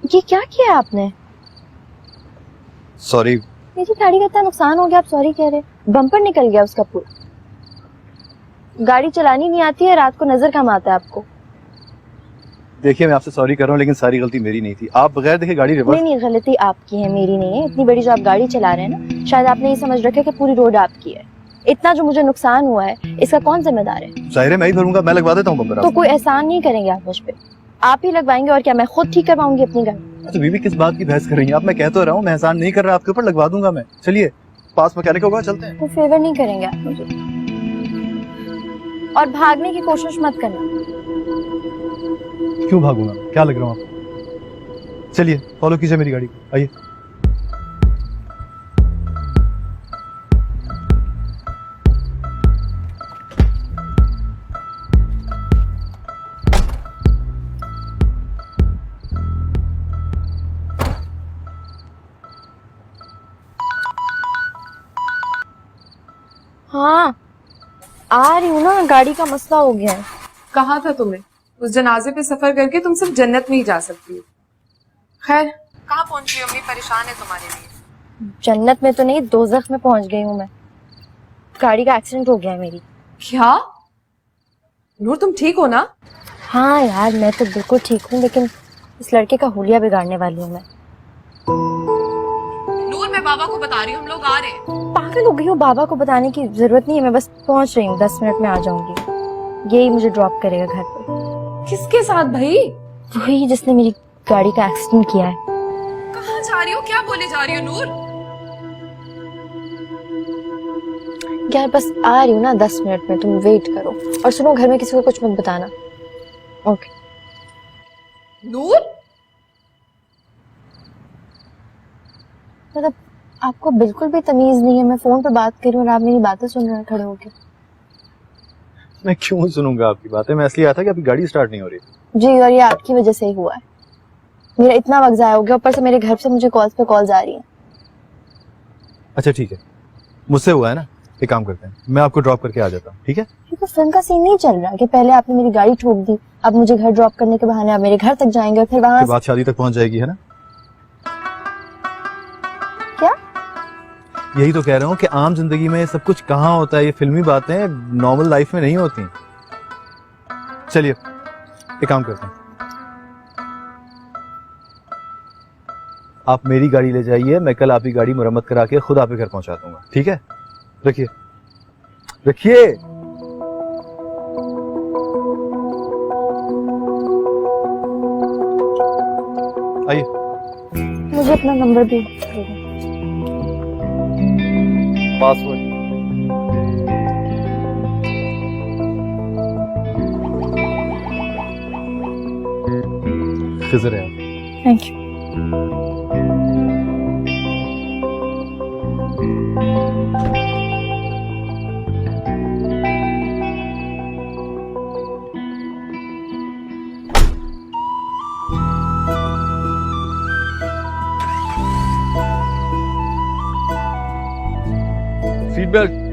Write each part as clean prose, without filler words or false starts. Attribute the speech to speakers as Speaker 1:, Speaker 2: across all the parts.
Speaker 1: ये क्या किया है आपने?
Speaker 2: सॉरी।
Speaker 1: मेरी गाड़ी का इतना नुकसान हो गया, आप सॉरी कह रहे? बम्पर निकल गया उसका पूरा। गाड़ी चलानी नहीं आती है, रात को नजर कम आता है आपको।
Speaker 2: देखिए, मैं आपसे सॉरी कर रहा हूँ, लेकिन सारी गलती मेरी नहीं थी। आप बगैर देखे गाड़ी रिवर्स।
Speaker 1: नहीं, गलती आपकी है, मेरी नहीं है। इतनी बड़ी जो आप गाड़ी चला रहे हैं ना, शायद आपने ये समझ रखा है कि पूरी रोड आपकी है। इतना जो मुझे नुकसान हुआ है, इसका कौन जिम्मेदार है?
Speaker 2: जाहिर है मैं ही भरूंगा, मैं लगवा देता हूँ बम्पर।
Speaker 1: तो कोई एहसान नहीं करेंगे आप मुझ पे, आप ही लगवाएंगे। और क्या मैं खुद ठीक करवाऊंगी अपनी गाड़ी?
Speaker 2: तो बीबी किस बात की बहस कर रही हैं आप? मैं कह तो रहा हूँ, मैं एहसान नहीं कर रहा, आपके ऊपर लगवा दूंगा मैं। चलिए, पास मैकेनिक होगा, चलते हैं।
Speaker 1: कोई फेवर नहीं करेंगे आप मुझे, और भागने की कोशिश मत करना।
Speaker 2: क्यों भागूंगा? क्या लग रहा हूँ आपको? चलिए, फॉलो कीजिए मेरी गाड़ी को, आइए।
Speaker 1: हाँ, आ रही हूँ ना, गाड़ी का मसला हो गया है।
Speaker 3: कहा था तुम्हें, उस जनाजे पे सफर करके तुम सिर्फ जन्नत में ही जा सकती हो। खैर, कहाँ पहुंची अम्मी? परेशान है तुम्हारे लिए।
Speaker 1: जन्नत में तो नहीं, दोज़ख में पहुंच गई हूँ मैं। गाड़ी का एक्सीडेंट हो गया है मेरी।
Speaker 3: क्या नूर, तुम ठीक हो ना?
Speaker 1: हाँ यार, मैं तो बिल्कुल ठीक हूँ, लेकिन इस लड़के का हुलिया बिगाड़ने वाली हूँ मैं।
Speaker 3: नूर, मैं बाबा को बता रही हूँ, हम लोग आ रहे हैं।
Speaker 1: पागल हो गई हो, बाबा को बताने की जरूरत नहीं है। मैं बस पहुंच रही हूँ, 10 मिनट में आ जाऊंगी। यही मुझे ड्रॉप करेगा घर पे।
Speaker 3: किसके साथ भाई?
Speaker 1: वही जिसने मेरी गाड़ी का एक्सीडेंट किया है।
Speaker 3: कहाँ जा रही हो? क्या बोले जा रही हो नूर?
Speaker 1: यार बस आ रही हूँ ना, 10 मिनट में, तुम वेट करो। और सुनो, घर में किसी को कुछ मत बताना। ओके।
Speaker 3: नूर,
Speaker 1: मतलब आपको बिल्कुल भी तमीज नहीं है। मैं फोन पे बात कर रही हूँ और आप मेरी बातें सुन रहे हैं खड़े होके।
Speaker 2: मैं क्यों सुनूंगा आपकी बातें? मैं इसलिए आया था कि आपकी गाड़ी स्टार्ट नहीं हो रही।
Speaker 1: जी, और ये आपकी वजह से ही हुआ है। मेरा इतना वक्त जाया हो गया, ऊपर से मेरे घर से मुझे कॉल्स पे कॉल्स आ रही हैं।
Speaker 2: अच्छा ठीक है, मुझसे हुआ है ना, एक काम करते हैं, मैं आपको ड्रॉप करके आ जाता हूँ, ठीक है?
Speaker 1: ये तो फिल्म का सीन नहीं चल रहा कि पहले आपने मेरी गाड़ी ठोक दी, अब मुझे घर ड्रॉप करने के बहाने आप मेरे घर तक जाएंगे और फिर वहां
Speaker 2: फिर बात शादी तक पहुंच जाएगी, है ना?
Speaker 1: क्या?
Speaker 2: यही तो कह रहा हूँ कि आम जिंदगी में सब कुछ कहाँ होता है, ये फिल्मी बातें नॉर्मल लाइफ में नहीं होती। चलिए, एक काम करते हैं, आप मेरी गाड़ी ले जाइए, मैं कल आपकी गाड़ी मुरम्मत करा के खुद आपके घर पहुंचा दूंगा, ठीक है? रखिए रखिए। आइए।
Speaker 1: मुझे अपना नंबर भी
Speaker 2: पासवर्ड। किधर है आप?
Speaker 1: Thank you.
Speaker 2: Seat belt.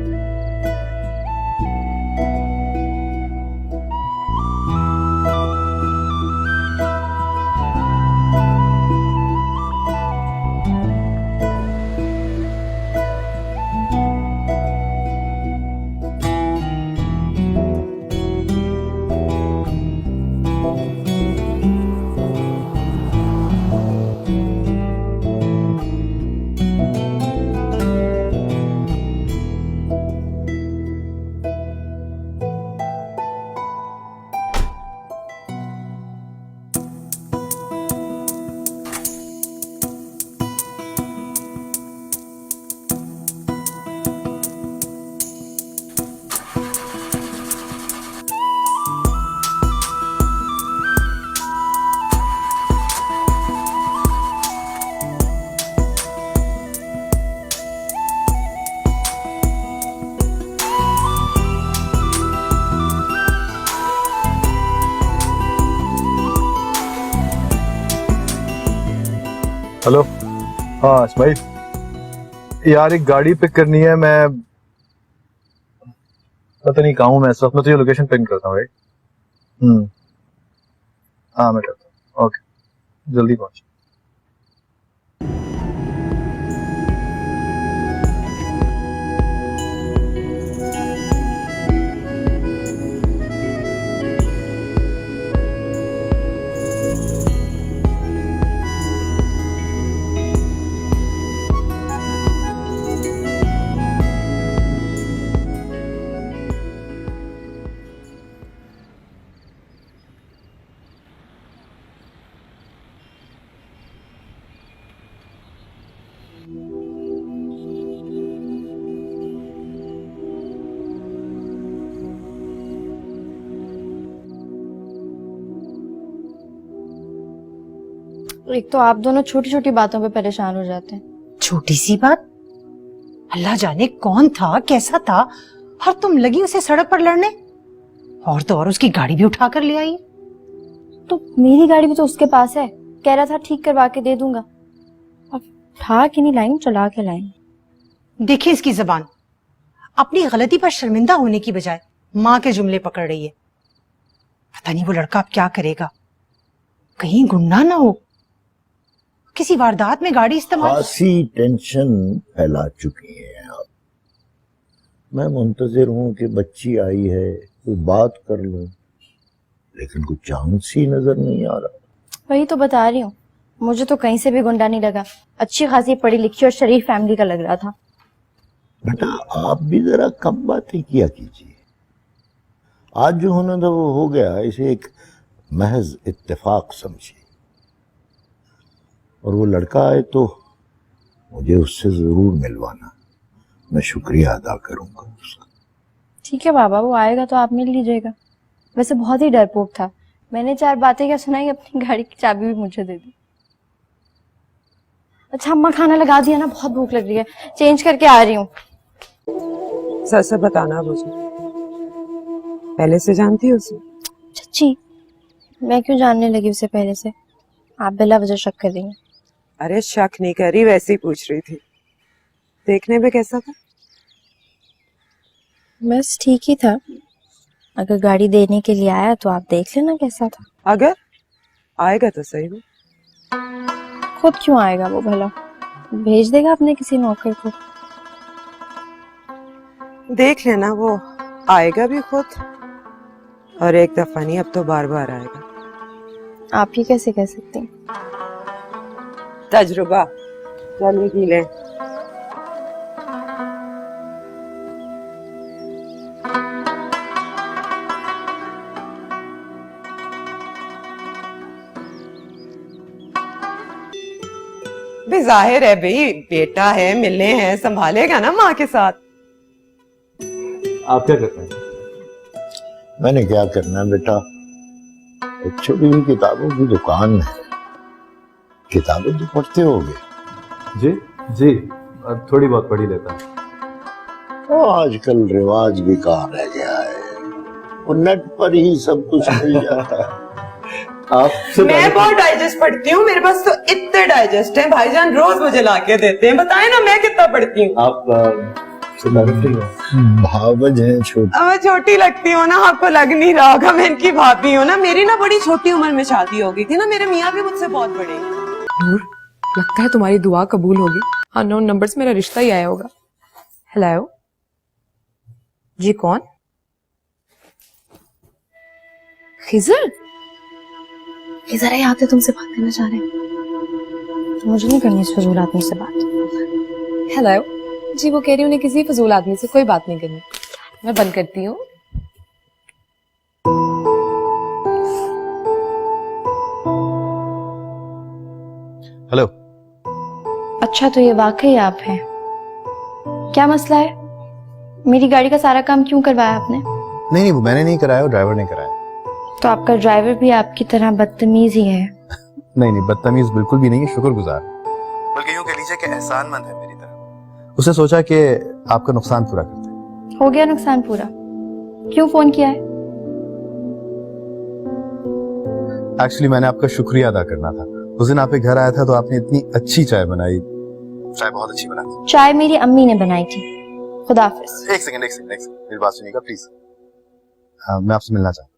Speaker 2: Hello. हाँ इस्माइल, यार एक गाड़ी पिक करनी है, मैं पता नहीं कहाँ हूँ मैं इस वक्त। मैं तुझे लोकेशन पिन करता हूँ, राइट? हाँ मैं करता हूँ। ओके, जल्दी पहुँच।
Speaker 1: एक तो आप दोनों छोटी छोटी बातों पे परेशान हो जाते हैं।
Speaker 4: छोटी सी बात, अल्लाह जाने कौन था, कैसा था, और तुम लगी उसे सड़क पर लड़ने। और तो और उसकी गाड़ी भी उठा कर ले आई।
Speaker 1: तो मेरी गाड़ी भी तो उसके पास है, कह रहा था ठीक करवा के दे दूंगा। अब उठा के नहीं लाई, चला के लाई।
Speaker 4: देखिए इसकी जबान, अपनी गलती पर शर्मिंदा होने की बजाय माँ के जुमले पकड़ रही है। पता नहीं वो लड़का अब क्या करेगा, कहीं गुंडा ना हो, किसी वारदात में गाड़ी इस्तेमाल।
Speaker 5: खासी टेंशन फैला चुकी है आप। मैं मुंतजिर हूं कि बच्ची आई है, कोई बात कर लूं, लेकिन कुछ चांस ही नजर नहीं आ रहा।
Speaker 1: वही तो बता रही हूँ, मुझे तो कहीं से भी गुंडा नहीं लगा। अच्छी खासी पढ़ी लिखी और शरीफ फैमिली का लग रहा था।
Speaker 5: बेटा आप भी जरा कम बातें किया कीजिए। आज जो होना था वो हो गया, इसे एक महज इत्तेफाक समझिए। और वो लड़का आए तो मुझे उससे जरूर मिलवाना, मैं शुक्रिया अदा करूंगा उसका।
Speaker 1: ठीक है बाबा, वो आएगा तो आप मिल लीजिएगा। वैसे बहुत ही डरपोक था, मैंने 4 बातें क्या सुनाई, अपनी गाड़ी की चाबी भी मुझे दे दी। अच्छा अम्मा खाना लगा दिया ना, बहुत भूख लग रही है, चेंज करके आ रही हूँ।
Speaker 3: सच से बताना मुझे, पहले से जानती हो उसे?
Speaker 1: सच्ची? मैं क्यों जानने लगी उसे पहले से? आप बिला वजह शक कर रही हैं।
Speaker 3: अरे शक नहीं कर रही, वैसे ही पूछ रही थी। देखने में कैसा था?
Speaker 1: बस ठीक ही था। अगर गाड़ी देने के लिए आया तो आप देख लेना कैसा था।
Speaker 3: अगर आएगा तो सही हो।
Speaker 1: खुद क्यों आएगा वो भला? भेज देगा अपने किसी नौकर को।
Speaker 3: देख लेना, वो आएगा भी खुद, और एक दफा नहीं, अब तो बार बार आएगा।
Speaker 1: आप ही कैसे कह सकती हैं?
Speaker 3: तजुर्बा, चलिए पी लें। जाहिर है भाई, बेटा है, मिलने हैं, संभालेगा ना माँ के साथ।
Speaker 2: आप क्या करते हैं?
Speaker 5: मैंने क्या करना है बेटा, एक छोटी हुई किताबों की दुकान है, किताबें तो पढ़ते होगे।
Speaker 2: जी जी, थोड़ी बहुत पढ़ी लेता हूँ।
Speaker 5: वो आजकल रिवाज भी कहाँ रह गया है, वो नेट पर ही सब कुछ मिल जाता है।
Speaker 3: मैं बहुत डाइजेस्ट पढ़ती हूँ, मेरे पास तो इतने डाइजेस्ट हैं, भाईजान रोज मुझे लाके देते हैं। बताए ना मैं कितना पढ़ती हूँ।
Speaker 2: आप
Speaker 5: भावज हैं छोटी।
Speaker 3: मैं छोटी लगती हूँ ना, आपको लग नहीं रहा होगा, मैं इनकी भाभी हूँ ना। मेरी ना बड़ी छोटी उम्र में शादी हो गई थी ना, मेरे मियाँ भी मुझसे बहुत बड़े हैं। लगता है तुम्हारी दुआ कबूल होगी। अननोन नंबर से मेरा रिश्ता ही आया होगा। हेलो जी, कौन? खिजर?
Speaker 1: खिजर यहाँ पे तुमसे बात करना चाह रहे हैं। तो मुझे नहीं करनी इस फजूल आदमी से बात।
Speaker 3: हेलो जी, वो कह रही उन्हें किसी फजूल आदमी से कोई बात नहीं करनी। मैं बंद करती हूँ।
Speaker 2: हेलो।
Speaker 1: अच्छा तो ये वाकई आप हैं? क्या मसला है? मेरी गाड़ी का सारा काम क्यों करवाया आपने?
Speaker 2: नहीं नहीं, वो मैंने नहीं कराया, वो ड्राइवर ने कराया।
Speaker 1: तो आपका ड्राइवर भी आपकी तरह बदतमीज ही है?
Speaker 2: नहीं नहीं, बदतमीज बिल्कुल भी नहीं है, शुक्रगुजार, बल्कि यूं कह लीजिए कि एहसानमंद है मेरी तरह। उसने सोचा कि आपका नुकसान पूरा करते हैं।
Speaker 1: हो गया नुकसान पूरा? क्यों फोन किया है?
Speaker 2: एक्चुअली मैंने आपका शुक्रिया अदा करना था। उस दिन आपके घर आया था तो आपने इतनी अच्छी चाय बनाई, चाय बहुत अच्छी बनाई।
Speaker 1: चाय मेरी अम्मी ने बनाई थी। खुदा हाफिज।
Speaker 2: एक सेकंड मेरी बात सुनिएगा प्लीज। मैं आपसे मिलना चाहता हूँ।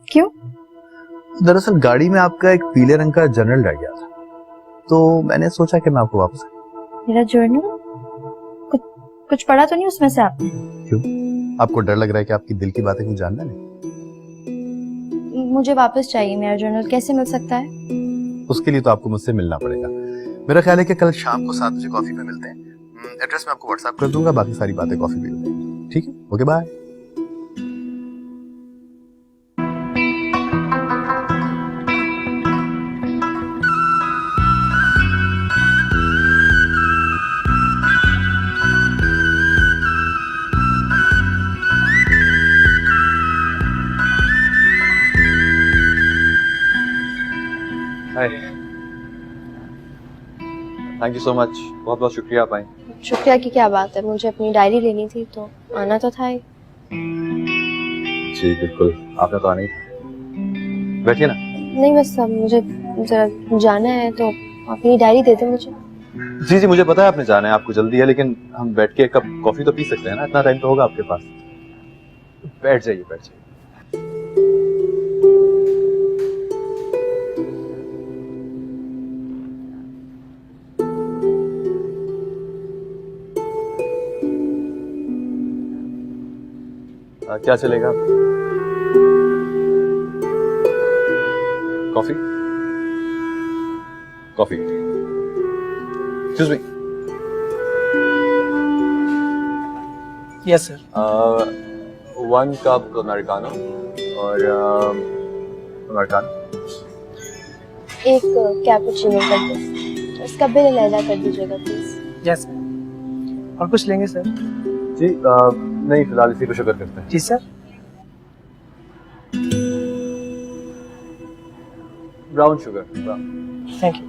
Speaker 1: क्यों?
Speaker 2: दरअसल गाड़ी में आपका एक पीले रंग का जर्नल रह गया था, तो मैंने सोचा कि मैं आपको वापस।
Speaker 1: मेरा जर्नल? कुछ पढ़ा तो नहीं उसमें से आपने?
Speaker 2: क्यों? आपको डर लग रहा है कि आपकी दिल की बातें कुछ जानना नहीं?
Speaker 1: मुझे वापस चाहिए मेरा जर्नल। कैसे मिल सकता है?
Speaker 2: उसके लिए तो आपको मुझसे मिलना पड़ेगा। मेरा ख्याल है कि कल शाम को 7 बजे कॉफी पे मिलते हैं। एड्रेस मैं आपको व्हाट्सएप कर दूंगा, बाकी सारी बातें कॉफी पे मिलते। ठीक है, okay bye. Hi, thank you so much, बहुत बहुत शुक्रिया आप आई।
Speaker 1: शुक्रिया की क्या बात है, मुझे अपनी डायरी लेनी थी तो आना तो था ही।
Speaker 2: जी बिल्कुल, आपने तो आना ही था। बैठिए ना।
Speaker 1: नहीं बस अब मुझे जरा जाना है तो अपनी डायरी दे दो मुझे।
Speaker 2: जी जी मुझे पता है आपने जाना है, आपको जल्दी है, लेकिन हम बैठ के एक कप कॉफी तो पी सकते हैं ना, इतना टाइम तो होगा आपके पास। बैठ जाइए बैठ जाइए। क्या चलेगा? Coffee? Coffee. Excuse me.
Speaker 6: Yes sir.
Speaker 2: 1 cup americano और अमेरिकानो।
Speaker 1: एक कैपुचिनो कर दो, इसका बिल अलग कर दीजिएगा प्लीज।
Speaker 6: Yes sir. और कुछ लेंगे सर?
Speaker 2: जी नहीं, फिलहाल इसी को शुगर करते हैं।
Speaker 6: जी sir.
Speaker 2: Brown sugar, brown.
Speaker 6: Thank you.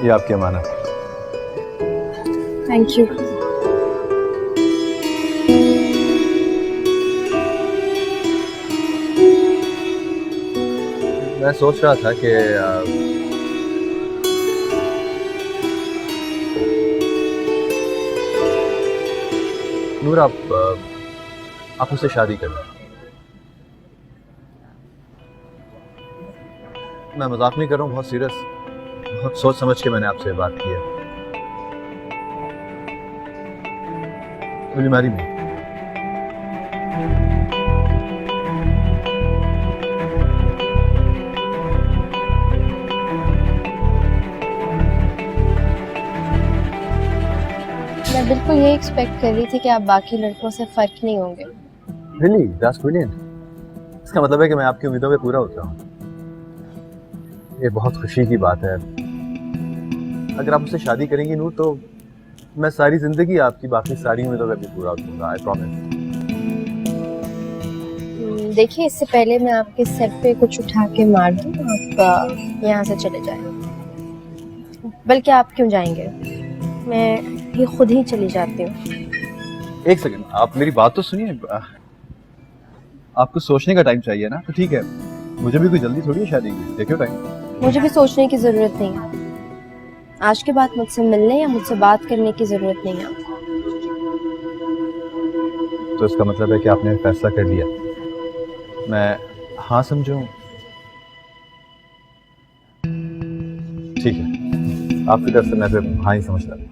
Speaker 2: ये आपकी अमानत है।
Speaker 1: Thank you.
Speaker 2: मैं सोच रहा था कि नूर आप मुझसे शादी कर लें। मैं मजाक नहीं कर रहा हूँ, बहुत सीरियस, बहुत सोच समझ के मैंने आपसे बात की है। Will you marry me?
Speaker 1: मैं बिल्कुल ये एक्सपेक्ट कर रही थी कि आप बाकी लड़कों से फर्क नहीं होंगे।
Speaker 2: Really? That's brilliant. इसका मतलब है कि मैं आपकी उम्मीदों पे पूरा उतरा हूँ। ये बहुत खुशी की बात है। अगर आप मुझसे शादी करेंगी नूर तो मैं सारी जिंदगी आपकी बाकी सारी उम्मीदों पे भी पूरा उतरूंगा। I promise.
Speaker 1: देखिए इससे पहले मैं आपके सर पे कुछ उठा के मार दूं, आप यहाँ से चले जाएं। बल्कि आप क्यों जाएंगे, मैं ये खुद ही चली जाती हूँ।
Speaker 2: एक सेकंड, आप मेरी बात तो सुनिए। आपको सोचने का टाइम चाहिए ना, तो ठीक है, मुझे भी कोई जल्दी थोड़ी है शादी की, देखियो टाइम।
Speaker 1: मुझे भी सोचने की जरूरत नहीं है। आज के बाद मुझसे मिलने या मुझसे बात करने की जरूरत नहीं है।
Speaker 2: तो इसका मतलब है कि आपने फैसला कर लिया, मैं हाँ समझूं? ठीक है, आपकी तरफ से मैं फिर हाँ ही समझता हूँ।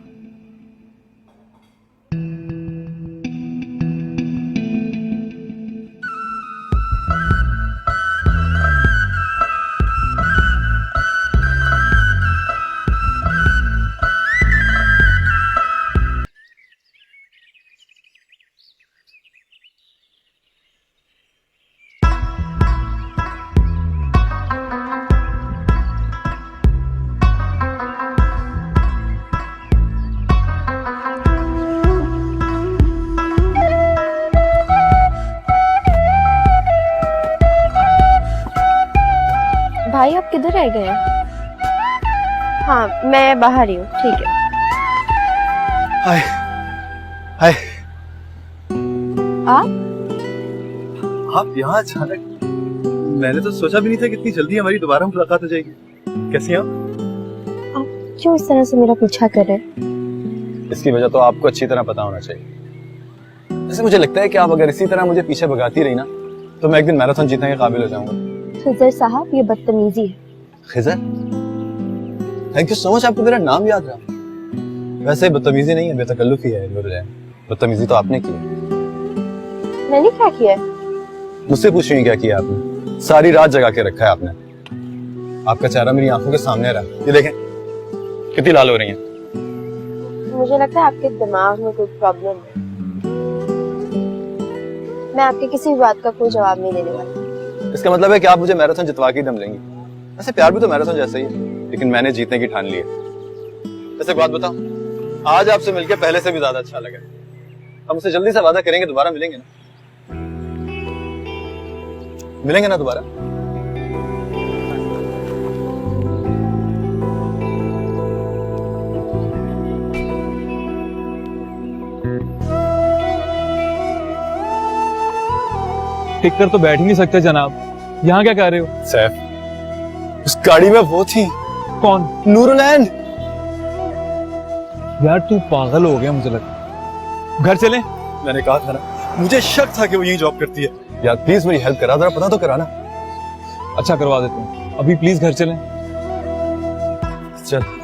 Speaker 1: भाई आप किधर रह गए? हाँ मैं बाहर ही हूँ, ठीक है।
Speaker 2: हाय हाय, आप यहाँ अचानक? मैंने तो सोचा भी नहीं था कि इतनी जल्दी हमारी दोबारा मुलाकात हो जाएगी। कैसी हैं आप?
Speaker 1: क्यों इस तरह से मेरा पीछा कर रहे हैं?
Speaker 2: इसकी वजह तो आपको अच्छी तरह पता होना चाहिए। ऐसे मुझे लगता है कि आप अगर इसी तरह मुझे पीछे भगाती रही ना तो मैं एक दिन मैराथन जीतने के काबिल हो जाऊंगा।
Speaker 1: खिजर साहब ये बदतमीजी है।
Speaker 2: Khizar? Thank you so much, आपको मेरा नाम याद रहा। वैसे बदतमीजी नहीं है, बेतकल्लुफी है। बदतमीजी तो आपने की है।
Speaker 1: मैंने क्या किया है?
Speaker 2: मुझसे पूछ रही हैं क्या किया आपने? सारी रात जगा के रखा है आपने। आपका चेहरा मेरी आंखों के सामने रहा, ये देखें कितनी लाल हो रही हैं।
Speaker 1: मुझे लगता है आपके दिमाग में कोई प्रॉब्लम है। मैं आपके किसी भी बात का कोई जवाब नहीं देने वाली।
Speaker 2: इसका मतलब है कि आप मुझे मैराथन जितवा के दम लेंगी। वैसे प्यार भी तो मैराथन जैसा ही है, लेकिन मैंने जीतने की ठान ली है। वैसे बात बताओ, आज आपसे मिलके पहले से भी ज्यादा अच्छा लगा। हम उससे जल्दी से वादा करेंगे दोबारा मिलेंगे ना, मिलेंगे ना दोबारा।
Speaker 7: टिक कर तो बैठ ही नहीं सकते जनाब, यहाँ क्या कर रहे हो?
Speaker 2: सैफ, उस गाड़ी में वो थी।
Speaker 7: कौन?
Speaker 2: नूरुलैन।
Speaker 7: यार तू पागल हो गया, मुझे लगता। घर चलें?
Speaker 2: मैंने कहा था ना, मुझे शक था कि वो यही जॉब करती है। यार प्लीज मेरी हेल्प करा, जरा पता तो कराना।
Speaker 7: अच्छा करवा देते हैं, अभी प्लीज घर चलें।
Speaker 2: चल।